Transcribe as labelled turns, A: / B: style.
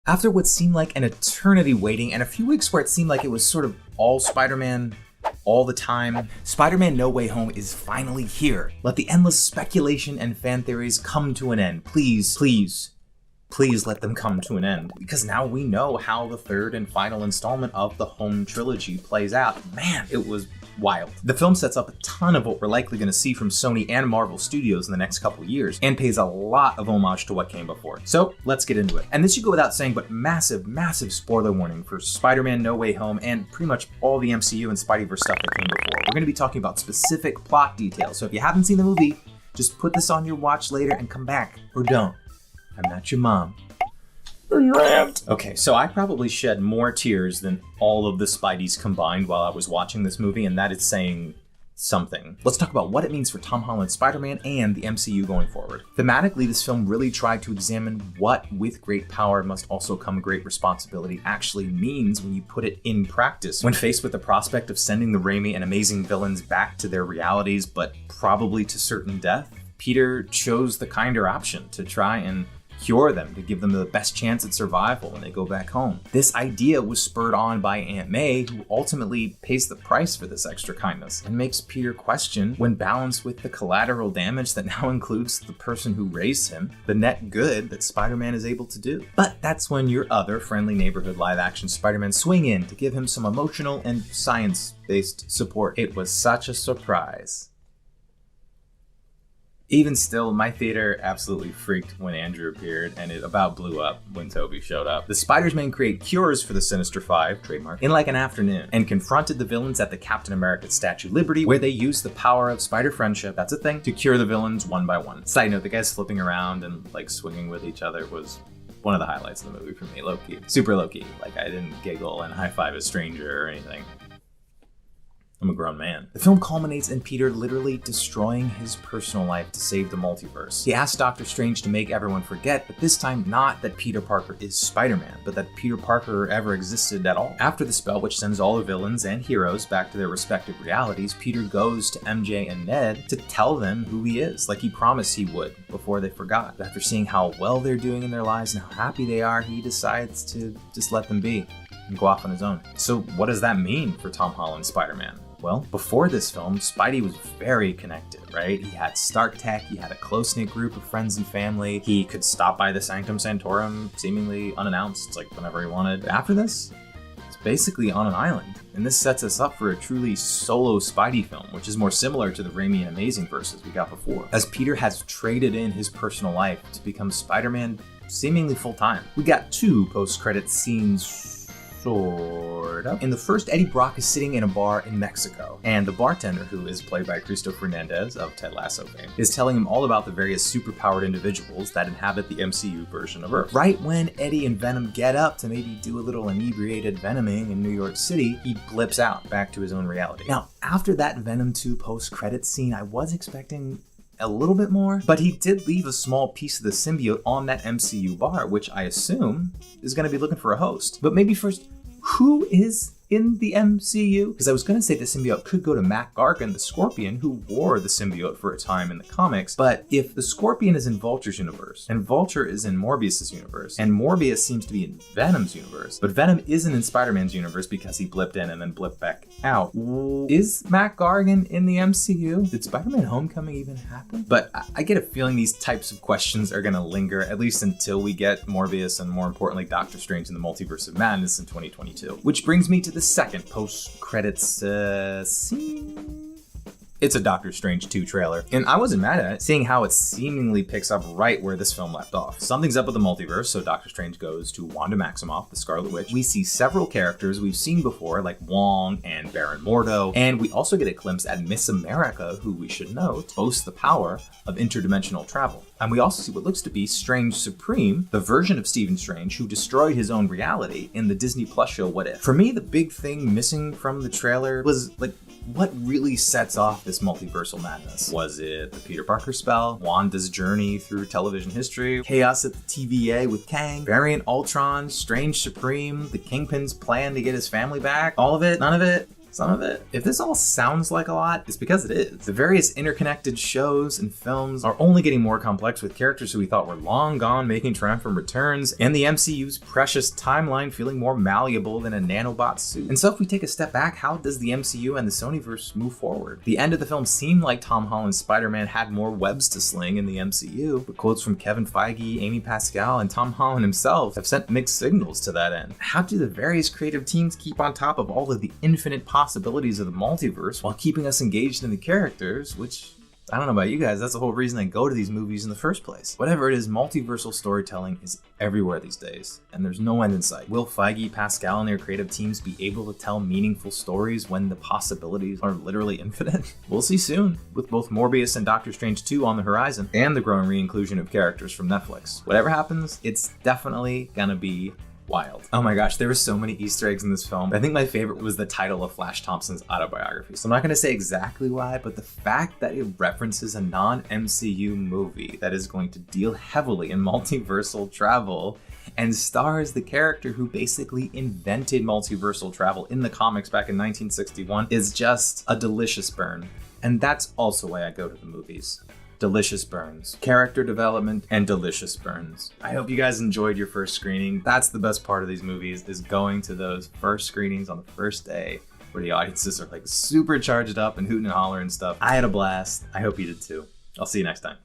A: After what seemed like an eternity waiting and a few weeks where it seemed like it was sort of all Spider-Man all the time, Spider-Man No Way Home is finally here. Let the endless speculation and fan theories come to an end. Please, please, please let them come to an end. Because now we know how the third and final installment of the Home trilogy plays out. Man, it was wild. The film sets up a ton of what we're likely going to see from Sony and Marvel Studios in the next couple years, and pays a lot of homage to what came before. So let's get into it. And this should go without saying, but massive, massive spoiler warning for Spider-Man No Way Home and pretty much all the MCU and Spideyverse stuff that came before. We're going to be talking about specific plot details, so if you haven't seen the movie, just put this on your watch later and come back, or don't. I'm not your mom. Or your aunt. Okay, so I probably shed more tears than all of the Spideys combined while I was watching this movie, and that is saying something. Let's talk about what it means for Tom Holland's Spider-Man and the MCU going forward. Thematically, this film really tried to examine what with great power must also come great responsibility actually means when you put it in practice. When faced with the prospect of sending the Raimi and amazing villains back to their realities, but probably to certain death, Peter chose the kinder option to try and cure them, to give them the best chance at survival when they go back home. This idea was spurred on by Aunt May, who ultimately pays the price for this extra kindness and makes Peter question, when balanced with the collateral damage that now includes the person who raised him, the net good that Spider-Man is able to do. But that's when your other friendly neighborhood live-action Spider-Man swing in to give him some emotional and science-based support. It was such a surprise. Even still, my theater absolutely freaked when Andrew appeared, and it about blew up when Tobey showed up. The Spiders-Man create cures for the Sinister Five, trademark, in like an afternoon, and confronted the villains at the Captain America Statue of Liberty, where they used the power of spider friendship, that's a thing, to cure the villains one by one. Side note, the guys flipping around and like swinging with each other was one of the highlights of the movie for me, low-key. Super low-key. Like, I didn't giggle and high-five a stranger or anything. I'm a grown man. The film culminates in Peter literally destroying his personal life to save the multiverse. He asks Doctor Strange to make everyone forget, but this time not that Peter Parker is Spider-Man, but that Peter Parker ever existed at all. After the spell, which sends all the villains and heroes back to their respective realities, Peter goes to MJ and Ned to tell them who he is, like he promised he would before they forgot. But after seeing how well they're doing in their lives and how happy they are, he decides to just let them be and go off on his own. So what does that mean for Tom Holland's Spider-Man? Well, before this film, Spidey was very connected, right? He had Stark Tech, he had a close-knit group of friends and family, he could stop by the Sanctum Sanctorum seemingly unannounced, like whenever he wanted. But after this, it's basically on an island, and this sets us up for a truly solo Spidey film, which is more similar to the Raimi and Amazing verses we got before, as Peter has traded in his personal life to become Spider-Man seemingly full-time. We got 2 post-credit scenes, sort of. In the first, Eddie Brock is sitting in a bar in Mexico, and the bartender, who is played by Cristo Fernandez of Ted Lasso fame, is telling him all about the various superpowered individuals that inhabit the MCU version of Earth. Right when Eddie and Venom get up to maybe do a little inebriated venoming in New York City, he blips out back to his own reality. Now, after that Venom 2 post-credit scene, I was expecting a little bit more, but he did leave a small piece of the symbiote on that MCU bar, which I assume is going to be looking for a host. But maybe first, who is in the MCU? Because I was going to say the symbiote could go to Mac Gargan, the Scorpion, who wore the symbiote for a time in the comics. But if the Scorpion is in Vulture's universe, and Vulture is in Morbius's universe, and Morbius seems to be in Venom's universe, but Venom isn't in Spider-Man's universe because he blipped in and then blipped back out, is Mac Gargan in the MCU? Did Spider-Man Homecoming even happen? But I get a feeling these types of questions are going to linger, at least until we get Morbius and, more importantly, Doctor Strange in the Multiverse of Madness in 2022. Which brings me to the second post-credits scene. It's a Doctor Strange 2 trailer, and I wasn't mad at it, seeing how it seemingly picks up right where this film left off. Something's up with the multiverse, so Doctor Strange goes to Wanda Maximoff, the Scarlet Witch. We see several characters we've seen before, like Wong and Baron Mordo, and we also get a glimpse at Miss America, who we should note boasts the power of interdimensional travel. And we also see what looks to be Strange Supreme, the version of Stephen Strange who destroyed his own reality in the Disney Plus show What If. For me, the big thing missing from the trailer was, like, what really sets off this multiversal madness? Was it the Peter Parker spell, Wanda's journey through television history, chaos at the TVA with Kang, Variant Ultron, Strange Supreme, the Kingpin's plan to get his family back? All of it? None of it? some of it. If this all sounds like a lot, it's because it is. The various interconnected shows and films are only getting more complex, with characters who we thought were long gone making triumphant returns, and the MCU's precious timeline feeling more malleable than a nanobot suit. And so if we take a step back, how does the MCU and the Sonyverse move forward? The end of the film seemed like Tom Holland's Spider-Man had more webs to sling in the MCU, but quotes from Kevin Feige, Amy Pascal, and Tom Holland himself have sent mixed signals to that end. How do the various creative teams keep on top of all of the infinite possibilities of the multiverse while keeping us engaged in the characters, which, I don't know about you guys, that's the whole reason I go to these movies in the first place. Whatever it is, multiversal storytelling is everywhere these days, and there's no end in sight. Will Feige, Pascal, and their creative teams be able to tell meaningful stories when the possibilities are literally infinite? We'll see soon, with both Morbius and Doctor Strange 2 on the horizon, and the growing re-inclusion of characters from Netflix. Whatever happens, it's definitely gonna be wild. Oh my gosh, there were so many Easter eggs in this film. I think my favorite was the title of Flash Thompson's autobiography. So I'm not going to say exactly why, but the fact that it references a non-MCU movie that is going to deal heavily in multiversal travel and stars the character who basically invented multiversal travel in the comics back in 1961 is just a delicious burn. And that's also why I go to the movies. Delicious burns. Character development and delicious burns. I hope you guys enjoyed your first screening. That's the best part of these movies, is going to those first screenings on the first day where the audiences are like super charged up and hooting and hollering and stuff. I had a blast. I hope you did too. I'll see you next time.